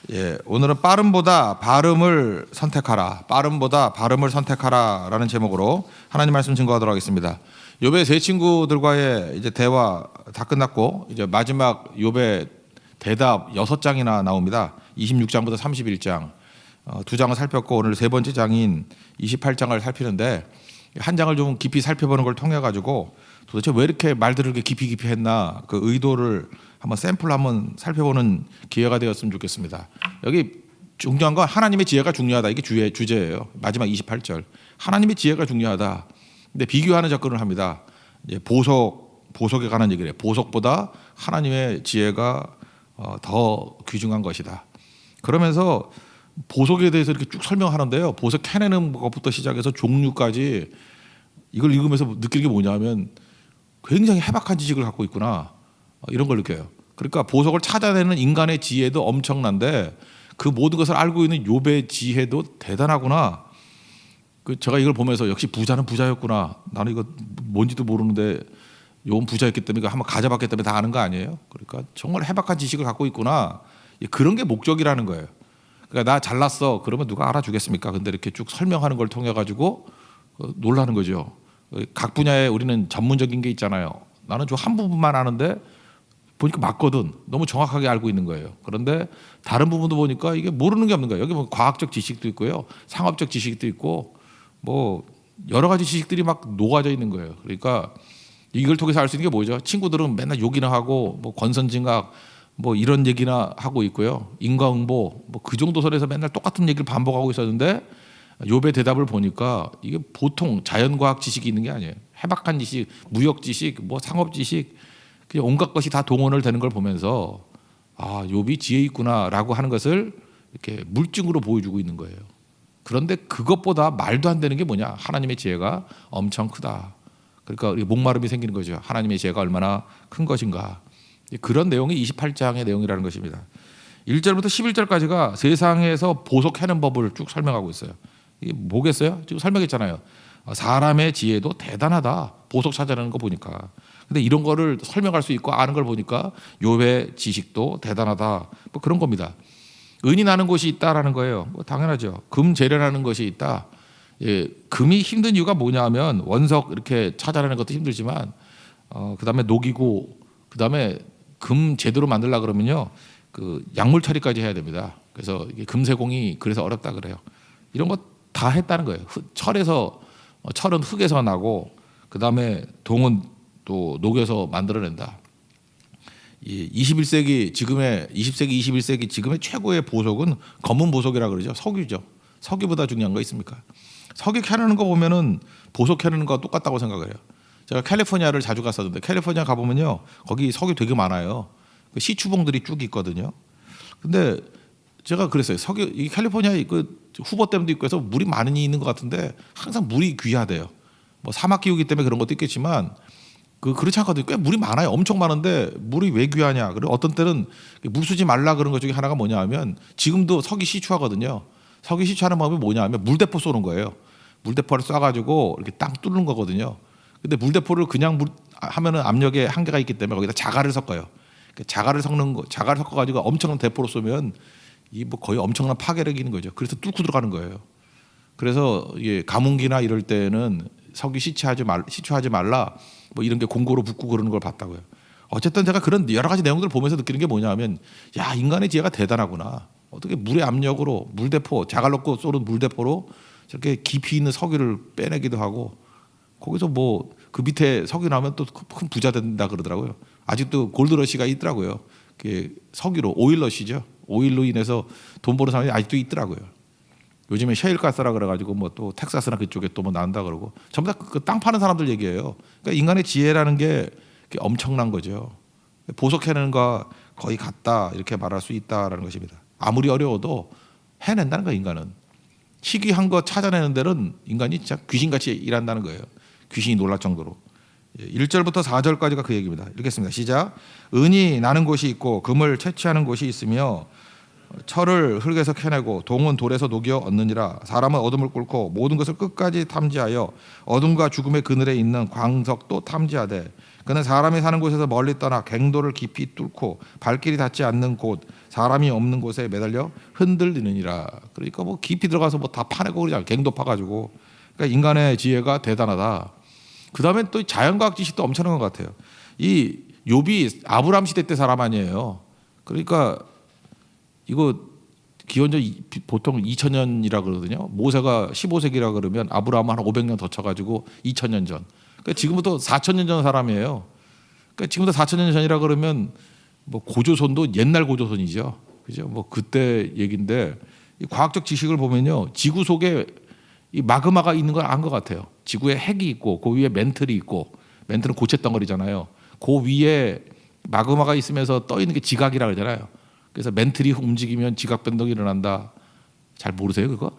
예, 오늘은 빠름보다 발음을 선택하라. 빠름보다 발음을 선택하라라는 제목으로 하나님 말씀 증거하도록 하겠습니다. 욥의 세 친구들과의 이제 대화 다 끝났고 이제 마지막 욥의 대답 6장이나 나옵니다. 26장부터 31장. 두 장을 살폈고 오늘 세 번째 장인 28장을 살피는데 한 장을 좀 깊이 살펴보는 걸 통해 가지고 도대체 왜 이렇게 말들을 이렇게 깊이 했나 그 의도를 한번 샘플 한번 살펴보는 기회가 되었으면 좋겠습니다. 여기 중요한 건 하나님의 지혜가 중요하다. 이게 주제예요. 마지막 28절. 하나님의 지혜가 중요하다. 근데 비교하는 접근을 합니다. 이제 보석에 관한 얘기를 해요. 보석보다 하나님의 지혜가 더 귀중한 것이다. 그러면서 보석에 대해서 이렇게 쭉 설명하는데요. 보석 캐내는 것부터 시작해서 종류까지 이걸 읽으면서 느끼는 게 뭐냐면 굉장히 해박한 지식을 갖고 있구나. 이런 걸 느껴요. 그러니까 보석을 찾아내는 인간의 지혜도 엄청난데 그 모든 것을 알고 있는 욥의 지혜도 대단하구나. 제가 이걸 보면서 역시 부자는 부자였구나. 나는 이거 뭔지도 모르는데 욥은 부자였기 때문에 이거 한번 가져봤기 때문에 다 아는 거 아니에요? 그러니까 정말 해박한 지식을 갖고 있구나. 그런 게 목적이라는 거예요. 그러니까 나 잘났어. 그러면 누가 알아주겠습니까? 근데 이렇게 쭉 설명하는 걸 통해 가지고 놀라는 거죠. 각 분야에 우리는 전문적인 게 있잖아요. 나는 좀 한 부분만 아는데 보니까 맞거든. 너무 정확하게 알고 있는 거예요. 그런데 다른 부분도 보니까 이게 모르는 게 없는 거예요. 여기 뭐 과학적 지식도 있고요, 상업적 지식도 있고, 뭐 여러 가지 지식들이 막 녹아져 있는 거예요. 그러니까 이걸 통해서 알 수 있는 게 뭐죠? 친구들은 맨날 욕이나 하고, 뭐 권선징악, 뭐 이런 얘기나 하고 있고요. 인과응보, 뭐 그 정도 선에서 맨날 똑같은 얘기를 반복하고 있었는데 욥의 대답을 보니까 이게 보통 자연과학 지식이 있는 게 아니에요. 해박한 지식, 무역 지식, 뭐 상업 지식, 그냥 온갖 것이 다 동원을 되는 걸 보면서 아, 욥이 지혜 있구나라고 하는 것을 이렇게 물증으로 보여주고 있는 거예요. 그런데 그것보다 말도 안 되는 게 뭐냐? 하나님의 지혜가 엄청 크다. 그러니까 목마름이 생기는 거죠. 하나님의 지혜가 얼마나 큰 것인가. 그런 내용이 28장의 내용이라는 것입니다. 1절부터 11절까지가 세상에서 보석 캐는 법을 쭉 설명하고 있어요. 이게 뭐겠어요? 지금 설명했잖아요. 사람의 지혜도 대단하다. 보석 찾아내는 거 보니까. 근데 이런 거를 설명할 수 있고 아는 걸 보니까 욥의 지식도 대단하다. 뭐 그런 겁니다. 은이 나는 곳이 있다라는 거예요. 뭐 당연하죠. 금 재련하는 것이 있다. 예, 금이 힘든 이유가 뭐냐면 원석 이렇게 찾아내는 것도 힘들지만 그다음에 녹이고 그다음에 금 제대로 만들려 그러면요. 그 약물 처리까지 해야 됩니다. 그래서 이게 금세공이 그래서 어렵다 그래요. 이런 거 다 했다는 거예요. 철은 흙에서 나고 그다음에 동은 또 녹여서 만들어낸다. 21세기 지금의 20세기 21세기 지금의 최고의 보석은 검은 보석이라 그러죠. 석유죠. 석유보다 중요한 거 있습니까? 석유 캐내는 거 보면은 보석 캐내는 거 똑같다고 생각해요. 제가 캘리포니아를 자주 갔었는데 캘리포니아 가보면요 거기 석유 되게 많아요. 시추봉들이 쭉 있거든요. 근데 제가 그랬어요. 이 캘리포니아에 그 후보댐도 있고 해서 물이 많이 있는 것 같은데 항상 물이 귀하대요. 뭐 사막 기후기 때문에 그런 것도 있겠지만 그렇지 않거든요. 꽤 물이 많아요. 엄청 많은데 물이 왜 귀하냐? 그리고 어떤 때는 물 쓰지 말라 그런 것 중에 하나가 뭐냐면 지금도 석유 시추하거든요. 석유 시추하는 방법이 뭐냐면 물대포 쏘는 거예요. 물대포를 쏴가지고 이렇게 땅 뚫는 거거든요. 근데 물대포를 그냥 하면은 압력에 한계가 있기 때문에 거기다 자갈을 섞어요. 자갈을 섞어가지고 엄청난 대포로 쏘면 이 뭐 거의 엄청난 파괴력이 있는 거죠. 그래서 뚫고 들어가는 거예요. 그래서 이게 가뭄기나 이럴 때는 석유 시추하지 말라 뭐 이런 게 공고로 붙고 그러는 걸 봤다고요. 어쨌든 제가 그런 여러 가지 내용들을 보면서 느끼는 게 뭐냐면 야 인간의 지혜가 대단하구나. 어떻게 물의 압력으로 물대포 자갈 넣고 쏘는 물대포로 저렇게 깊이 있는 석유를 빼내기도 하고 거기서 뭐 그 밑에 석유 나오면 또 큰 부자 된다 그러더라고요. 아직도 골드러시가 있더라고요. 석유로 오일러시죠. 오일로 인해서 돈 버는 사람이 아직도 있더라고요. 요즘에 셰일가스라 그래가지고 뭐 또 텍사스나 그쪽에 또 뭐 나온다 그러고 전부 다 그 땅 파는 사람들 얘기예요. 그러니까 인간의 지혜라는 게 엄청난 거죠. 보석 캐내는 거 거의 같다 이렇게 말할 수 있다라는 것입니다. 아무리 어려워도 해낸다는 거예요. 인간은 희귀한 거 찾아내는 데는 인간이 진짜 귀신같이 일한다는 거예요. 귀신이 놀랄 정도로. 1절부터 4절까지가 그 얘기입니다. 읽겠습니다. 시작. 은이 나는 곳이 있고 금을 채취하는 곳이 있으며 철을 흙에서 캐내고 동은 돌에서 녹여 얻느니라. 사람은 어둠을 꿇고 모든 것을 끝까지 탐지하여 어둠과 죽음의 그늘에 있는 광석도 탐지하되 그는 사람이 사는 곳에서 멀리 떠나 갱도를 깊이 뚫고 발길이 닿지 않는 곳, 사람이 없는 곳에 매달려 흔들리느니라. 그러니까 뭐 깊이 들어가서 뭐 다 파내고 그러잖아요. 갱도 파가지고. 그러니까 인간의 지혜가 대단하다. 그 다음에 또 자연과학 지식도 엄청난 것 같아요. 이 욥이 아브람 시대 때 사람 아니에요. 그러니까 이거 기원전 보통 2000년이라 그러거든요. 모세가 15세기라 그러면 아브라함은 한 500년 더 쳐가지고 2000년 전. 그러니까 지금부터 4000년 전 사람이에요. 그러니까 지금부터 4000년 전이라 그러면 뭐 고조선도 옛날 고조선이죠. 그죠? 뭐 그때 얘긴데 이 과학적 지식을 보면요, 지구 속에 이 마그마가 있는 걸 안 것 같아요. 지구에 핵이 있고 그 위에 멘틀이 있고, 멘틀은 고체 덩어리잖아요. 그 위에 마그마가 있으면서 떠 있는 게 지각이라 그러잖아요. 그래서 멘틀이 움직이면 지각 변동이 일어난다. 잘 모르세요 그거?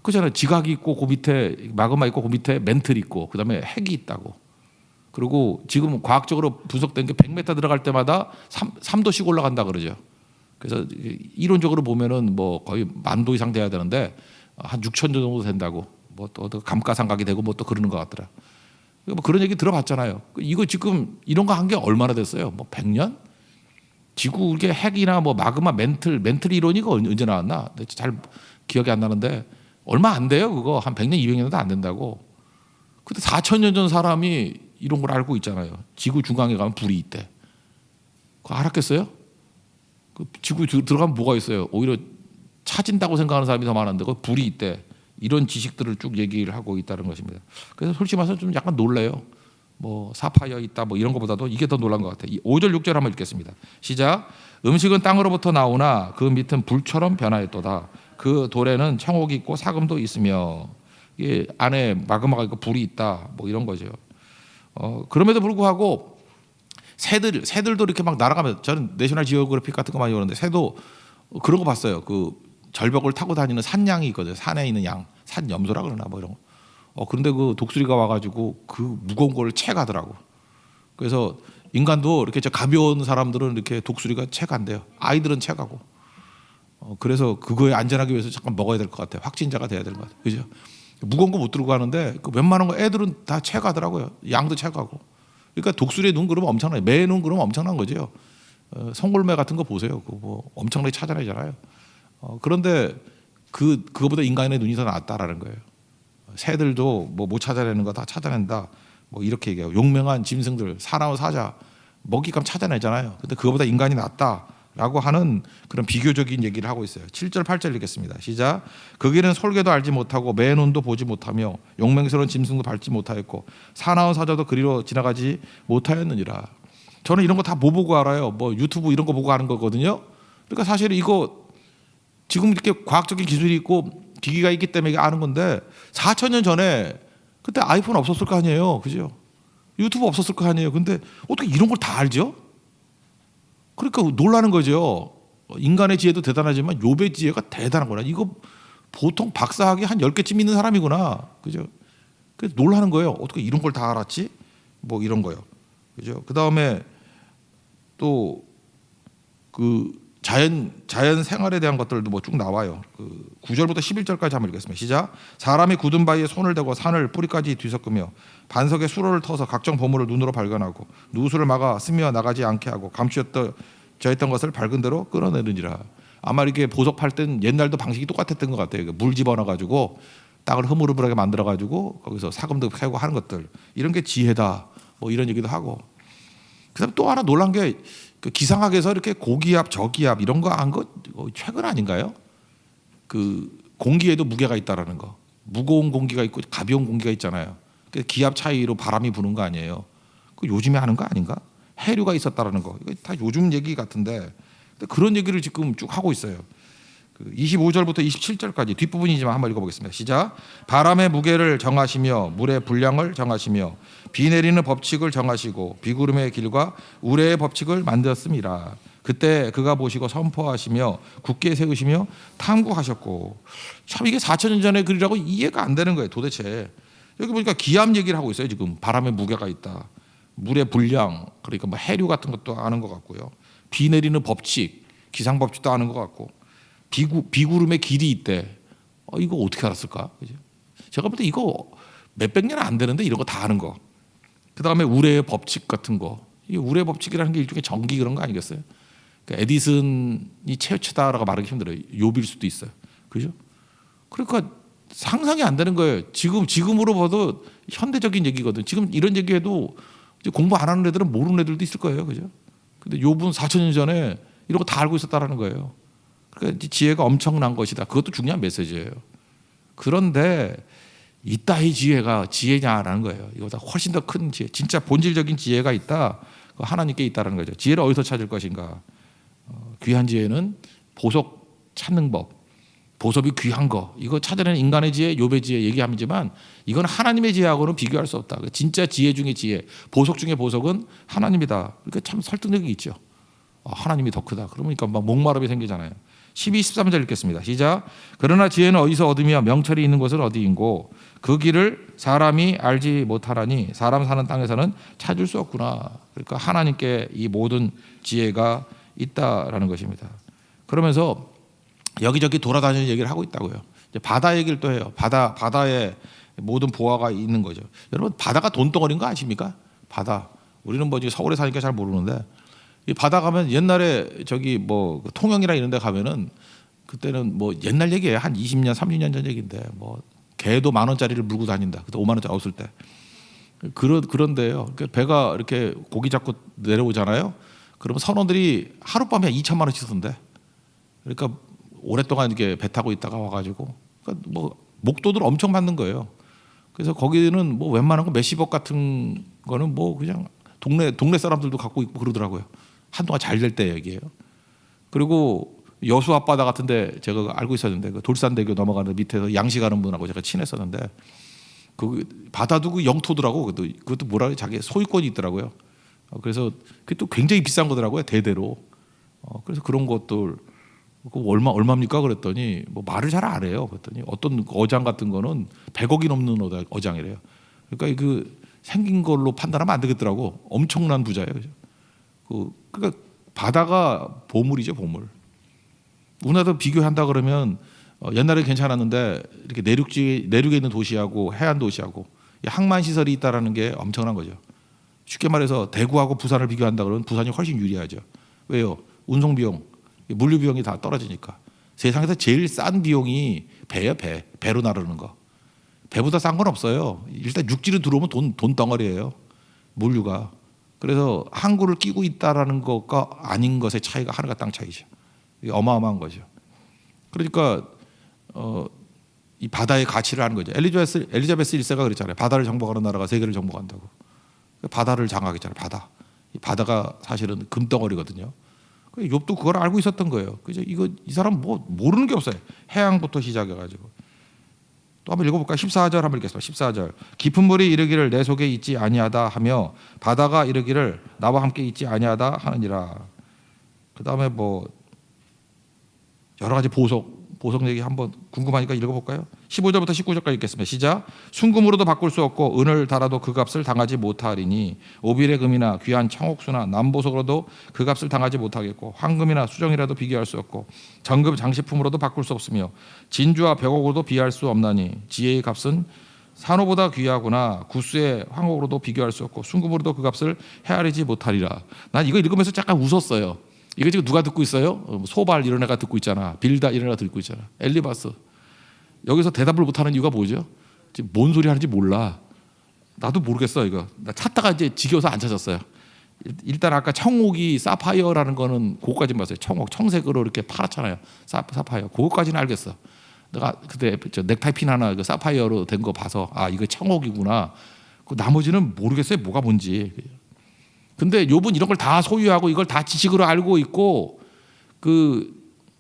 그잖아요. 지각이 있고 그 밑에 마그마 있고 그 밑에 멘틀이 있고 그다음에 핵이 있다고. 그리고 지금 과학적으로 분석된 게 100m 들어갈 때마다 3도씩 올라간다 그러죠. 그래서 이론적으로 보면은 뭐 거의 10,000도 이상 돼야 되는데 한 6,000도 정도 된다고. 뭐 또 감가상각이 되고 뭐 또 그러는 것 같더라. 뭐 그런 얘기 들어봤잖아요. 이거 지금 이런 거 한 게 얼마나 됐어요? 뭐 100년? 지구 이게 핵이나 뭐 마그마 멘틀 이론이 언제 나왔나? 잘 기억이 안 나는데 얼마 안 돼요. 그거 한 100년, 200년도 안 된다고. 근데 4,000년 전 사람이 이런 걸 알고 있잖아요. 지구 중앙에 가면 불이 있대. 그거 알았겠어요? 그 지구 들어가면 뭐가 있어요? 오히려 차진다고 생각하는 사람이 더 많은데 그 불이 있대. 이런 지식들을 쭉 얘기를 하고 있다는 것입니다. 그래서 솔직히 말해서 좀 약간 놀래요. 뭐 사파이어 있다 뭐 이런 것보다도 이게 더 놀란 것 같아요. 5절 6절 한번 읽겠습니다. 시작. 음식은 땅으로부터 나오나 그 밑은 불처럼 변하였도다. 그 돌에는 청옥이 있고 사금도 있으며, 이게 안에 마그마가 있고 불이 있다 뭐 이런 거죠. 그럼에도 불구하고 새들도 이렇게 막 날아가면서, 저는 내셔널 지오그래픽 같은 거 많이 보는데 새도 그런 거 봤어요. 그 절벽을 타고 다니는 산양이 있거든요. 산에 있는 양, 산염소라 그러나 뭐 이런 거. 그런데 그 독수리가 와가지고 그 무거운 걸 채가더라고. 그래서 인간도 이렇게 가벼운 사람들은 이렇게 독수리가 채간대요. 아이들은 채가고. 그래서 그거에 안전하기 위해서 잠깐 먹어야 될 것 같아요. 확진자가 돼야 될 것 같아요. 그죠? 무거운 거 못 들고 가는데 그 웬만한 거 애들은 다 채가더라고요. 양도 채가고. 그러니까 독수리의 눈 그러면 엄청나요. 매 눈 그러면 엄청난 거죠. 송골매 같은 거 보세요. 그거 뭐 엄청나게 찾아내잖아요. 그런데 그거보다 인간의 눈이 더 낫다라는 거예요. 새들도 뭐 못 찾아내는 거 다 찾아낸다. 뭐 이렇게 얘기해요. 용맹한 짐승들, 사나운 사자, 먹잇감 찾아내잖아요. 근데 그거보다 인간이 낫다라고 하는 그런 비교적인 얘기를 하고 있어요. 7절 8절 읽겠습니다. 시작. 그 길은 솔개도 알지 못하고 매 눈도 보지 못하며 용맹스러운 짐승도 밟지 못하였고 사나운 사자도 그리로 지나가지 못하였느니라. 저는 이런 거 다 뭐 보고 알아요? 뭐 유튜브 이런 거 보고 하는 거거든요. 그러니까 사실 이거 지금 이렇게 과학적인 기술이 있고 기기가 있기 때문에 아는 건데 4,000년 전에 그때 아이폰 없었을 거 아니에요. 그죠? 유튜브 없었을 거 아니에요. 근데 어떻게 이런 걸 다 알죠? 그러니까 놀라는 거죠. 인간의 지혜도 대단하지만 욥의 지혜가 대단한 거라. 이거 보통 박사학위 한 10개쯤 있는 사람이구나. 그죠? 그래서 놀라는 거예요. 어떻게 이런 걸 다 알았지? 뭐 이런 거요. 그죠? 그다음에 또 그 자연 생활에 대한 것들도 뭐 쭉 나와요. 그 9절부터 11절까지 한번 읽겠습니다. 시작. 사람이 굳은 바위에 손을 대고 산을 뿌리까지 뒤섞으며 반석에 수로를 터서 각종 보물을 눈으로 발견하고 누수를 막아 스며 나가지 않게 하고 감추었던 것을 밝은 대로 끌어내느니라. 아마 이렇게 보석 팔 땐 옛날도 방식이 똑같았던 것 같아요. 물 집어넣어 가지고 땅을 흐물흐물하게 만들어 가지고 거기서 사금도 캐고 하는 것들, 이런 게 지혜다. 뭐 이런 얘기도 하고. 그다음 또 하나 놀란 게 그 기상학에서 이렇게 고기압, 저기압 이런 거 한 거 최근 아닌가요? 그 공기에도 무게가 있다라는 거. 무거운 공기가 있고 가벼운 공기가 있잖아요. 그 기압 차이로 바람이 부는 거 아니에요. 그 요즘에 하는 거 아닌가? 해류가 있었다라는 거. 이거 다 요즘 얘기 같은데 그런 얘기를 지금 쭉 하고 있어요. 25절부터 27절까지 뒷부분이지만 한번 읽어보겠습니다. 시작. 바람의 무게를 정하시며 물의 분량을 정하시며 비 내리는 법칙을 정하시고 비구름의 길과 우레의 법칙을 만들었습니다. 그때 그가 보시고 선포하시며 굳게 세우시며 탐구하셨고. 참 이게 4,000년 전의 글이라고 이해가 안 되는 거예요. 도대체 여기 보니까 기압 얘기를 하고 있어요. 지금 바람의 무게가 있다. 물의 분량, 그러니까 뭐 해류 같은 것도 아는 것 같고요. 비 내리는 법칙, 기상 법칙도 아는 것 같고 비구름의 길이 있대. 이거 어떻게 알았을까? 그죠? 제가 볼 때 이거 몇백 년 안 되는데 이런 거 다 아는 거. 그다음에 우레의 법칙 같은 거. 이 우레 법칙이라는 게 일종의 전기 그런 거 아니겠어요? 그러니까 에디슨이 최초다라고 말하기 힘들어요. 욥일 수도 있어요. 그죠? 그러니까 상상이 안 되는 거예요. 지금으로 봐도 현대적인 얘기거든. 지금 이런 얘기해도 이제 공부 안 하는 애들은 모르는 애들도 있을 거예요. 그죠? 근데 욥은 4,000년 전에 이런 거 다 알고 있었다라는 거예요. 그러니까 지혜가 엄청난 것이다. 그것도 중요한 메시지예요. 그런데 이따위 지혜가 지혜냐라는 거예요. 이거보다 훨씬 더 큰 지혜, 진짜 본질적인 지혜가 있다. 하나님께 있다라는 거죠. 지혜를 어디서 찾을 것인가? 귀한 지혜는 보석 찾는 법, 보석이 귀한 거, 이거 찾아내는 인간의 지혜, 욥의 지혜 얘기하지만 이건 하나님의 지혜하고는 비교할 수 없다. 진짜 지혜 중에 지혜, 보석 중에 보석은 하나님이다. 그러니까 참 설득력이 있죠. 하나님이 더 크다. 그러니까 막 목마름이 생기잖아요. 12, 13절 읽겠습니다. 시작. 그러나 지혜는 어디서 얻으며 명철이 있는 곳은 어디인고 그 길을 사람이 알지 못하라니 사람 사는 땅에서는 찾을 수 없구나. 그러니까 하나님께 이 모든 지혜가 있다라는 것입니다. 그러면서 여기저기 돌아다니는 얘기를 하고 있다고요. 이제 바다 얘기를 또 해요. 바다에 모든 보화가 있는 거죠. 여러분 바다가 돈덩어리인 거 아십니까? 바다. 우리는 뭐 서울에 사니까 잘 모르는데 이 바다 가면 옛날에 저기 뭐 통영이나 이런 데 가면은 그때는 뭐 옛날 얘기예요. 한 20년, 30년 전 얘기인데 뭐 개도 10,000원짜리를 물고 다닌다. 그때 5만 원짜리 없을 때. 그런데요. 배가 이렇게 고기 잡고 내려오잖아요. 그러면 선원들이 하룻밤에 2,000만 원씩 쓰던데. 그러니까 오랫동안 이렇게 배 타고 있다가 와가지고 그러니까 뭐 목돈을 엄청 받는 거예요. 그래서 거기는 뭐 웬만한 거 몇십억 같은 거는 뭐 그냥 동네 사람들도 갖고 있고 그러더라고요. 한동안 잘 될 때 얘기예요. 그리고 여수 앞바다 같은데 제가 알고 있었는데 그 돌산대교 넘어가는 밑에서 양식하는 분하고 제가 친했었는데 그 바다도 그 영토더라고. 그것도 뭐라 자기 소유권이 있더라고요. 그래서 그게 또 굉장히 비싼 거더라고요. 대대로. 그래서 그런 것들 얼마입니까? 그랬더니 뭐 말을 잘 안 해요. 그랬더니 어떤 어장 같은 거는 100억이 넘는 어장이래요. 그러니까 그 생긴 걸로 판단하면 안 되겠더라고. 엄청난 부자예요. 그러니까 바다가 보물이죠, 보물. 우리나라도 비교한다 그러면 옛날에 괜찮았는데 이렇게 내륙에 있는 도시하고 해안 도시하고 항만 시설이 있다라는 게 엄청난 거죠. 쉽게 말해서 대구하고 부산을 비교한다 그러면 부산이 훨씬 유리하죠. 왜요? 운송 비용, 물류 비용이 다 떨어지니까. 세상에서 제일 싼 비용이 배예요, 배로 나르는 거. 배보다 싼 건 없어요. 일단 육지로 들어오면 돈 덩어리예요. 물류가. 그래서 항구를 끼고 있다라는 것과 아닌 것의 차이가 하늘과 땅 차이죠. 이게 어마어마한 거죠. 그러니까 이 바다의 가치를 아는 거죠. 엘리자베스 1세가 그랬잖아요. 바다를 정복하는 나라가 세계를 정복한다고. 바다를 장악했잖아요. 바다. 이 바다가 사실은 금덩어리거든요. 욥도 그걸 알고 있었던 거예요. 그죠? 이 사람 뭐 모르는 게 없어요. 해양부터 시작해가지고. 또 한번 읽어볼까요? 14절 한번 읽겠습니다. 14절. 깊은 물이 이르기를 내 속에 있지 아니하다 하며 바다가 이르기를 나와 함께 있지 아니하다 하느니라. 그 다음에 뭐 여러 가지 보석 얘기 한번 궁금하니까 읽어볼까요? 15절부터 19절까지 읽겠습니다. 시작. 순금으로도 바꿀 수 없고 은을 달아도 그 값을 당하지 못하리니 오빌의 금이나 귀한 청옥수나 남보석으로도 그 값을 당하지 못하겠고 황금이나 수정이라도 비교할 수 없고 정금 장식품으로도 바꿀 수 없으며 진주와 벽옥으로도 비할 수 없나니 지혜의 값은 산호보다 귀하구나. 구스의 황옥으로도 비교할 수 없고 순금으로도 그 값을 헤아리지 못하리라. 난 이거 읽으면서 잠깐 웃었어요. 이거 지금 누가 듣고 있어요? 소발 이런 애가 듣고 있잖아. 빌다 이런 애가 듣고 있잖아. 엘리바스. 여기서 대답을 못하는 이유가 뭐죠? 지금 뭔 소리 하는지 몰라. 나도 모르겠어 이거. 나 찾다가 이제 지겨워서 안 찾았어요. 일단 아까 청옥이 사파이어라는 거는 그거까지 봤어요. 청색으로 이렇게 파랗잖아요. 사파이어. 그거까지는 알겠어. 내가 그때 저 넥타이 핀 하나 그 사파이어로 된 거 봐서 아 이거 청옥이구나. 그 나머지는 모르겠어요. 뭐가 뭔지. 근데 욥은 이런 걸 다 소유하고 이걸 다 지식으로 알고 있고 그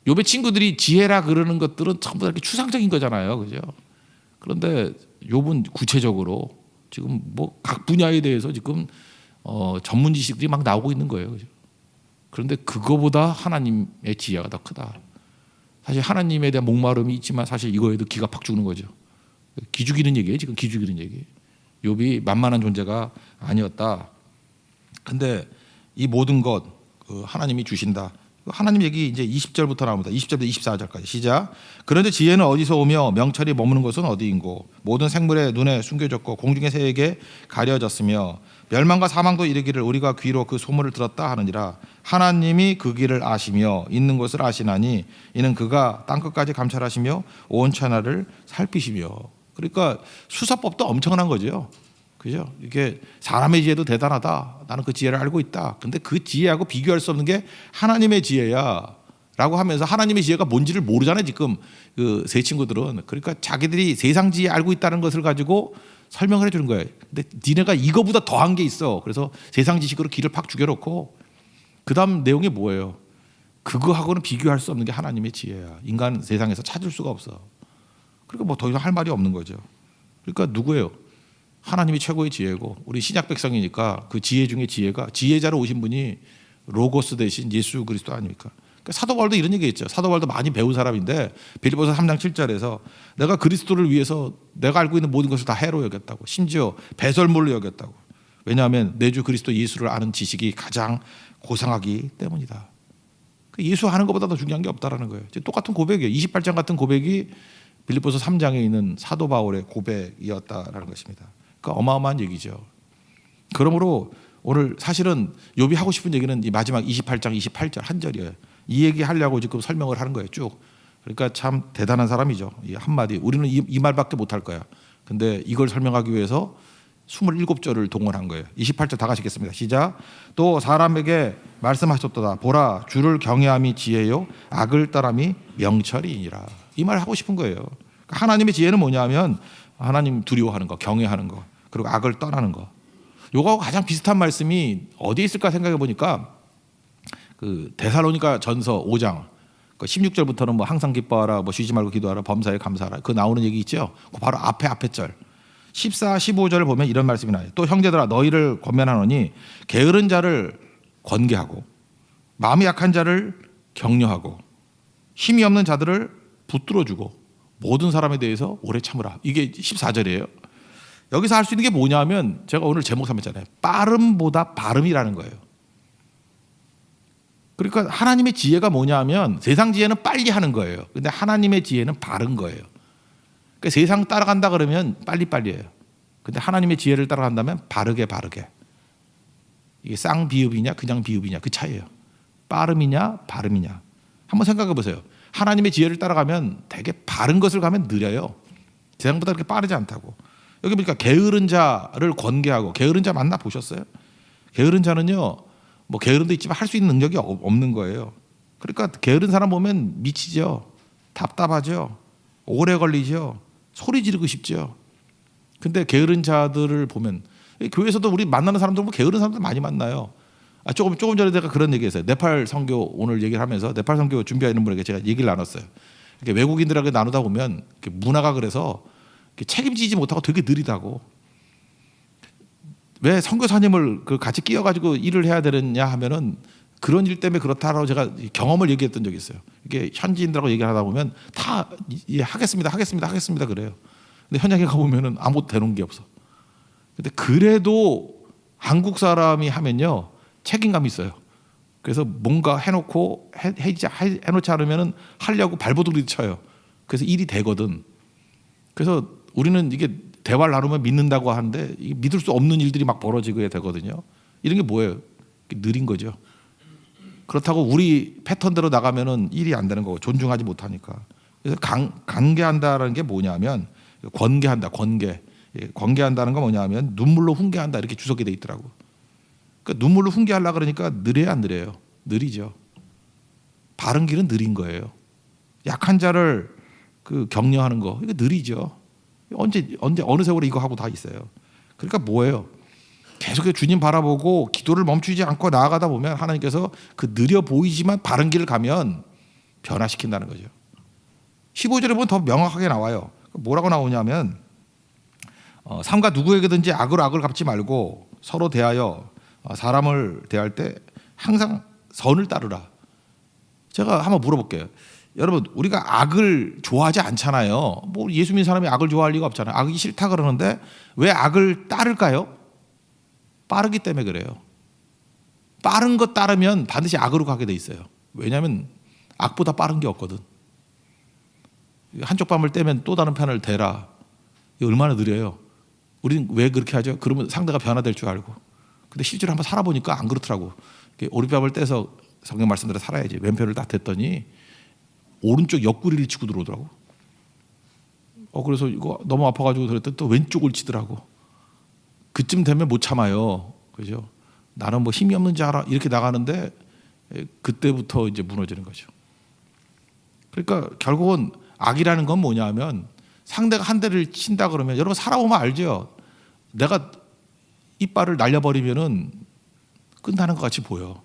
욥의 친구들이 지혜라 그러는 것들은 전부 다 이렇게 추상적인 거잖아요, 그죠? 그런데 욥은 구체적으로 지금 뭐 각 분야에 대해서 지금 전문 지식들이 막 나오고 있는 거예요, 그죠? 그런데 그거보다 하나님의 지혜가 더 크다. 사실 하나님에 대한 목마름이 있지만 사실 이거에도 기가 팍 죽는 거죠. 기죽이는 얘기예요, 지금 기죽이는 얘기. 욥이 만만한 존재가 아니었다. 근데 이 모든 것 하나님이 주신다. 하나님 얘기 이제 20절부터 나옵니다. 20절부터 24절까지 시작. 그런데 지혜는 어디서 오며 명철이 머무는 곳은 어디인고 모든 생물의 눈에 숨겨졌고 공중의 새에게 가려졌으며 멸망과 사망도 이르기를 우리가 귀로 그 소문을 들었다 하느니라. 하나님이 그 길을 아시며 있는 것을 아시나니 이는 그가 땅끝까지 감찰하시며 온 천하를 살피시며. 그러니까 수사법도 엄청난 거죠. 그죠? 이게 사람의 지혜도 대단하다. 나는 그 지혜를 알고 있다. 근데 그 지혜하고 비교할 수 없는 게 하나님의 지혜야. 라고 하면서 하나님의 지혜가 뭔지를 모르잖아요. 지금 그 세 친구들은. 그러니까 자기들이 세상 지혜 알고 있다는 것을 가지고 설명을 해주는 거예요. 근데 니네가 이거보다 더한 게 있어. 그래서 세상 지식으로 길을 팍 죽여놓고 그 다음 내용이 뭐예요? 그거하고는 비교할 수 없는 게 하나님의 지혜야. 인간 세상에서 찾을 수가 없어. 그러니까 뭐 더 이상 할 말이 없는 거죠. 그러니까 누구예요? 하나님이 최고의 지혜고 우리 신약 백성이니까 그 지혜 중에 지혜가 지혜자로 오신 분이 로고스 대신 예수 그리스도 아닙니까? 그러니까 사도 바울도 이런 얘기했죠. 사도 바울도 많이 배운 사람인데 빌립보서 3장 7절에서 내가 그리스도를 위해서 내가 알고 있는 모든 것을 다 해로 여겼다고, 심지어 배설물로 여겼다고. 왜냐하면 내 주 그리스도 예수를 아는 지식이 가장 고상하기 때문이다. 예수 아는 것보다 더 중요한 게 없다라는 거예요. 똑같은 고백이에요. 28장 같은 고백이 빌립보서 3장에 있는 사도 바울의 고백이었다라는 것입니다. 그러니까 어마어마한 얘기죠. 그러므로 오늘 사실은 욥이 하고 싶은 얘기는 이 마지막 28장 28절 한 절이에요. 이 얘기 하려고 지금 설명을 하는 거예요. 쭉. 그러니까 참 대단한 사람이죠. 이 한마디. 우리는 이 말밖에 못할 거야. 근데 이걸 설명하기 위해서 27절을 동원한 거예요. 28절 다 가시겠습니다. 시작. 또 사람에게 말씀하셨도다. 보라, 주를 경외함이 지혜요 악을 떠남이 명철이니라. 이 말을 하고 싶은 거예요. 그러니까 하나님의 지혜는 뭐냐면 하나님 두려워하는 거, 경외하는 거, 그리고 악을 떠나는 거. 요거하고 가장 비슷한 말씀이 어디에 있을까 생각해 보니까 그 데살로니가 전서 5장 16절부터는 뭐 항상 기뻐하라, 뭐 쉬지 말고 기도하라, 범사에 감사하라. 그 나오는 얘기 있죠. 그 바로 앞에 절 14, 15절을 보면 이런 말씀이 나와요. 또 형제들아 너희를 권면하노니 게으른 자를 권계하고 마음이 약한 자를 격려하고 힘이 없는 자들을 붙들어주고 모든 사람에 대해서 오래 참으라. 이게 14절이에요. 여기서 할 수 있는 게 뭐냐면 제가 오늘 제목 삼았잖아요. 빠름보다 발음이라는 거예요. 그러니까 하나님의 지혜가 뭐냐면 세상 지혜는 빨리 하는 거예요. 근데 하나님의 지혜는 바른 거예요. 그러니까 세상 따라간다 그러면 빨리빨리해요. 근데 하나님의 지혜를 따라간다면 바르게. 이게 쌍비읍이냐 그냥 비읍이냐 그 차이예요. 빠름이냐 발음이냐. 한번 생각해 보세요. 하나님의 지혜를 따라가면 되게 바른 것을 가면 느려요. 세상보다 그렇게 빠르지 않다고. 여기 보니까 게으른 자를 권계하고, 게으른 자 만나 보셨어요? 게으른 자는요, 뭐 게으름도 있지만 할 수 있는 능력이 없는 거예요. 그러니까 게으른 사람 보면 미치죠. 답답하죠. 오래 걸리죠. 소리 지르고 싶죠. 근데 게으른 자들을 보면 교회에서도 우리 만나는 사람들 보면 게으른 사람들 많이 만나요. 조금 전에 제가 그런 얘기했어요. 네팔 선교 오늘 얘기를 하면서 네팔 선교 준비하는 분에게 제가 얘기를 나눴어요. 이렇게 외국인들하고 나누다 보면 문화가 그래서 책임지지 못하고 되게 느리다고. 왜 선교사님을 같이 끼어가지고 일을 해야 되느냐 하면은 그런 일 때문에 그렇다라고 제가 경험을 얘기했던 적이 있어요. 이게 현지인들하고 얘기하다 보면 다 하겠습니다 그래요. 근데 현장에 가보면은 아무것도 되는 게 없어. 근데 그래도 한국 사람이 하면요 책임감이 있어요. 그래서 뭔가 해놓고 해놓지 않으면은 하려고 발버둥이 쳐요. 그래서 일이 되거든. 그래서 우리는 이게 대화를 나누면 믿는다고 하는데 믿을 수 없는 일들이 막 벌어지게 되거든요. 이런 게 뭐예요? 느린 거죠. 그렇다고 우리 패턴대로 나가면은 일이 안 되는 거고 존중하지 못하니까. 그래서 관계한다라는 게 뭐냐면 권계한다. 권계한다는 건 뭐냐면 눈물로 훈계한다 이렇게 주석이 돼 있더라고. 그러니까 눈물로 훈계하려 그러니까 느려야 안 느려요? 느리죠. 바른 길은 느린 거예요. 약한 자를 격려하는 거 이거 느리죠. 언제 어느 세월에 이거 하고 다 있어요. 그러니까 뭐예요? 계속 주님 바라보고 기도를 멈추지 않고 나아가다 보면 하나님께서 그 느려 보이지만 바른 길을 가면 변화시킨다는 거죠. 15절에 보면 더 명확하게 나와요. 뭐라고 나오냐면 삼가 누구에게든지 악을 갚지 말고 서로 대하여 사람을 대할 때 항상 선을 따르라. 제가 한번 물어볼게요. 여러분 우리가 악을 좋아하지 않잖아요. 뭐 예수 믿는 사람이 악을 좋아할 리가 없잖아요. 악이 싫다 그러는데 왜 악을 따를까요? 빠르기 때문에 그래요. 빠른 것 따르면 반드시 악으로 가게 돼 있어요. 왜냐하면 악보다 빠른 게 없거든. 한쪽 뺨을 떼면 또 다른 편을 대라. 이거 얼마나 느려요. 우리는 왜 그렇게 하죠? 그러면 상대가 변화될 줄 알고. 근데 실제로 한번 살아보니까 안 그렇더라고. 오리밥을 떼서 성경 말씀대로 살아야지. 왼편을 딱 댔더니 오른쪽 옆구리를 치고 들어오더라고. 그래서 이거 너무 아파가지고 그랬더니 또 왼쪽을 치더라고. 그쯤 되면 못 참아요. 그죠? 나는 뭐 힘이 없는 줄 알아. 이렇게 나가는데 그때부터 이제 무너지는 거죠. 그러니까 결국은 악이라는 건 뭐냐면 상대가 한 대를 친다 그러면 여러분 살아보면 알죠. 내가 이빨을 날려버리면은 끝나는 것 같이 보여.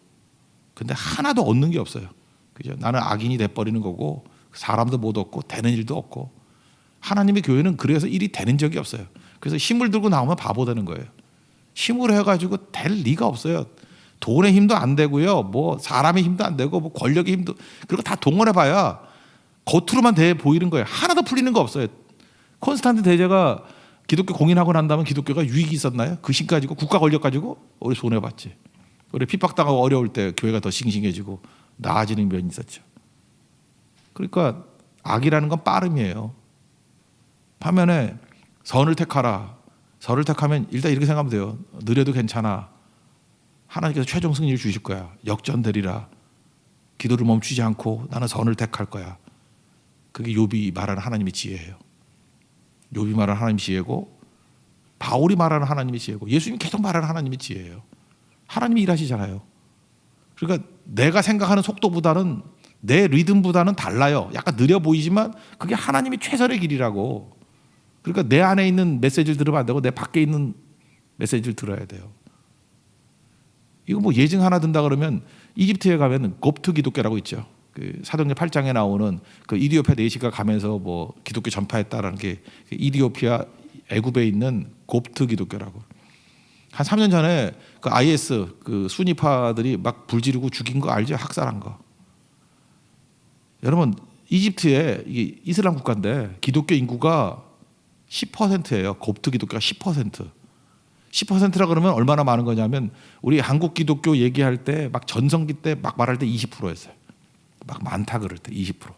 근데 하나도 얻는 게 없어요. 그죠? 나는 악인이 돼버리는 거고 사람도 못 얻고 되는 일도 없고 하나님의 교회는 그래서 일이 되는 적이 없어요. 그래서 힘을 들고 나오면 바보 되는 거예요. 힘으로 해가지고 될 리가 없어요. 돈의 힘도 안 되고요. 뭐 사람의 힘도 안 되고 뭐 권력의 힘도 그리고 다 동원해봐야 겉으로만 돼 보이는 거예요. 하나도 풀리는 거 없어요. 콘스탄틴 대제가 기독교 공인하고 난 다음에 기독교가 유익이 있었나요? 그 힘 가지고 국가 권력 가지고 우리 손해봤지. 우리 핍박당하고 어려울 때 교회가 더 싱싱해지고 나아지는 면이 있었죠. 그러니까 악이라는 건 빠름이에요. 반면에 선을 택하라. 선을 택하면 일단 이렇게 생각하면 돼요. 느려도 괜찮아. 하나님께서 최종 승리를 주실 거야. 역전되리라. 기도를 멈추지 않고 나는 선을 택할 거야. 그게 욥이 말하는 하나님의 지혜예요. 욥이 말하는 하나님의 지혜고 바울이 말하는 하나님의 지혜고 예수님이 계속 말하는 하나님의 지혜예요. 하나님이 일하시잖아요. 그러니까 내가 생각하는 속도보다는 내 리듬보다는 달라요. 약간 느려 보이지만 그게 하나님이 최선의 길이라고. 그러니까 내 안에 있는 메시지를 들으면 안 되고 내 밖에 있는 메시지를 들어야 돼요. 이거 뭐 예증 하나 든다 그러면 이집트에 가면 곱트 기독교라고 있죠. 그 사도행전 8장에 나오는 그 이디오피아 내시가 가면서 뭐 기독교 전파했다라는 게 이디오피아 애굽에 있는 곱트 기독교라고. 한 3년 전에 그 IS 그 순위파들이 막 불지르고 죽인 거 알죠? 학살한 거. 여러분 이집트에 이게 이슬람 국가인데 기독교 인구가 10%예요. 곱트 기독교가 10%. 10%라 그러면 얼마나 많은 거냐면 우리 한국 기독교 얘기할 때 막 전성기 때 막 말할 때 20%였어요. 막 많다 그럴 때 20%.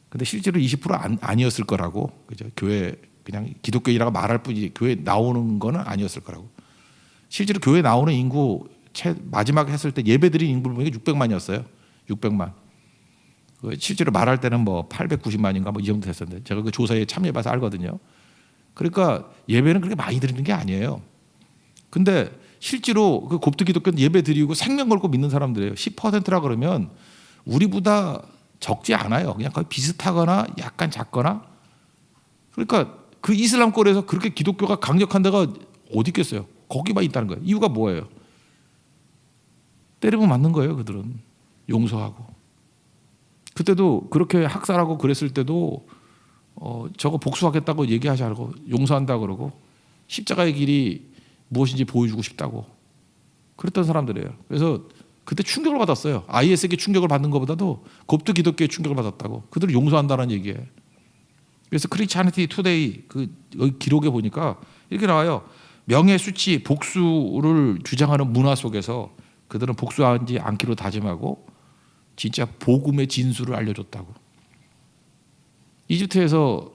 근데 실제로 20% 아니었을 거라고. 그죠? 교회 그냥 기독교인이라고 말할 뿐이지 교회 나오는 거는 아니었을 거라고. 실제로 교회 나오는 인구 마지막에 했을 때 예배드린 인구를 보니까 600만이었어요. 600만. 실제로 말할 때는 뭐 890만인가 뭐 이 정도 됐었는데 제가 그 조사에 참여해봐서 알거든요. 그러니까 예배는 그렇게 많이 드리는 게 아니에요. 근데 실제로 그 곱트 기독교는 예배 드리고 생명 걸고 믿는 사람들이에요. 10%라 그러면 우리보다 적지 않아요. 그냥 거의 비슷하거나 약간 작거나. 그러니까 그 이슬람 꼴에서 그렇게 기독교가 강력한 데가 어디 있겠어요. 거기만 있다는 거예요. 이유가 뭐예요? 때리면 맞는 거예요. 그들은 용서하고. 그때도 그렇게 학살하고 그랬을 때도 저거 복수하겠다고 얘기하지 않고 용서한다 그러고 십자가의 길이 무엇인지 보여주고 싶다고 그랬던 사람들이에요. 그래서 그때 충격을 받았어요. IS에게 충격을 받는 것보다도 곱트 기독교에 충격을 받았다고. 그들을 용서한다는 얘기예요. 그래서 크리스찬리티 투데이 그 여기 기록에 보니까 이렇게 나와요. 명예, 수치, 복수를 주장하는 문화 속에서 그들은 복수하지 않기로 다짐하고 진짜 복음의 진수를 알려줬다고. 이집트에서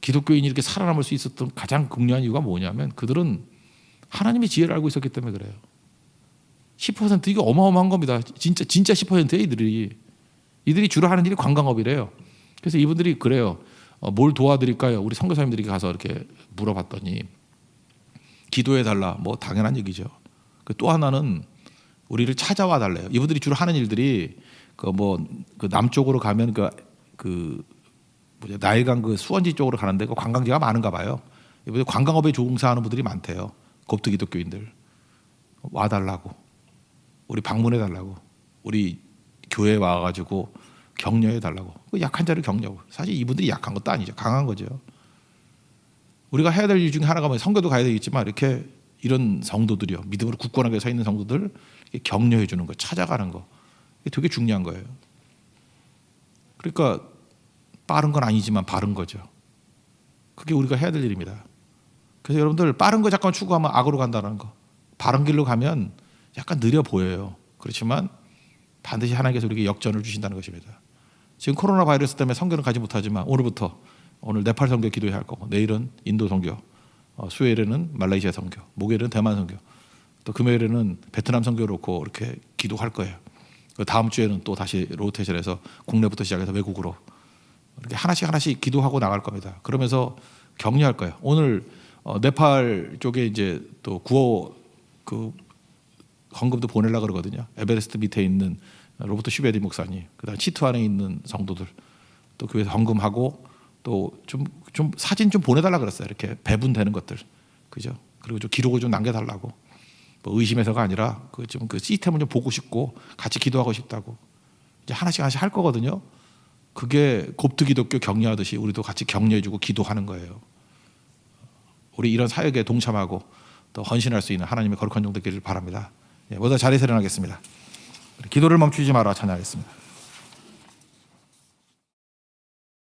기독교인이 이렇게 살아남을 수 있었던 가장 중요한 이유가 뭐냐면 그들은 하나님의 지혜를 알고 있었기 때문에 그래요. 10% 이게 어마어마한 겁니다. 진짜 10%예요. 이들이 주로 하는 일이 관광업이래요. 그래서 이분들이 그래요. 뭘 도와드릴까요? 우리 선교사님들이 가서 이렇게 물어봤더니 기도해 달라. 뭐 당연한 얘기죠. 또 하나는 우리를 찾아와 달래요. 이분들이 주로 하는 일들이 그 남쪽으로 가면 나일강 그 수원지 쪽으로 가는데 그 관광지가 많은가 봐요. 이분들 관광업에 종사하는 분들이 많대요. 곱트 기독교인들 와 달라고, 우리 방문해 달라고, 우리 교회에 와가지고 격려해 달라고. 약한 자를 격려하고. 사실 이분들이 약한 것도 아니죠. 강한 거죠. 우리가 해야 될 일 중에 하나가 뭐 선교도 가야 되겠지만 이렇게 이런 성도들이요, 믿음으로 굳건하게 서 있는 성도들 격려해 주는 거, 찾아가는 거, 이게 되게 중요한 거예요. 그러니까 빠른 건 아니지만 바른 거죠. 그게 우리가 해야 될 일입니다. 그래서 여러분들 빠른 거 잠깐 추구하면 악으로 간다는 거. 바른 길로 가면 약간 느려 보여요. 그렇지만 반드시 하나님께서 우리에게 역전을 주신다는 것입니다. 지금 코로나 바이러스 때문에 선교는 가지 못하지만 오늘 네팔 선교 기도해야 할 거고 내일은 인도 선교, 수요일에는 말레이시아 선교, 목요일은 대만 선교. 또 금요일에는 베트남 선교 놓고 이렇게 기도할 거예요. 다음 주에는 또 다시 로테이션해서 국내부터 시작해서 외국으로 이렇게 하나씩 기도하고 나갈 겁니다. 그러면서 격려할 거예요. 오늘 네팔 쪽에 이제 또 구호 그 헌금도 보내려 그러거든요. 에베레스트 밑에 있는 로버트 슈베디 목사님, 그다음 치투 안에 있는 성도들 또 교회에서 헌금하고 또 좀 사진 좀 보내달라 그랬어요. 이렇게 배분되는 것들, 그죠? 그리고 좀 기록을 좀 남겨달라고. 뭐 의심해서가 아니라 그 시스템을 좀 보고 싶고 같이 기도하고 싶다고. 이제 하나씩 할 거거든요. 그게 곱트 기독교 격려하듯이 우리도 같이 격려해주고 기도하는 거예요. 우리 이런 사역에 동참하고 또 헌신할 수 있는 하나님의 거룩한 종 되기를 바랍니다. 모두 자리에서 일어나겠습니다. 기도를 멈추지 마라 찬양하겠습니다.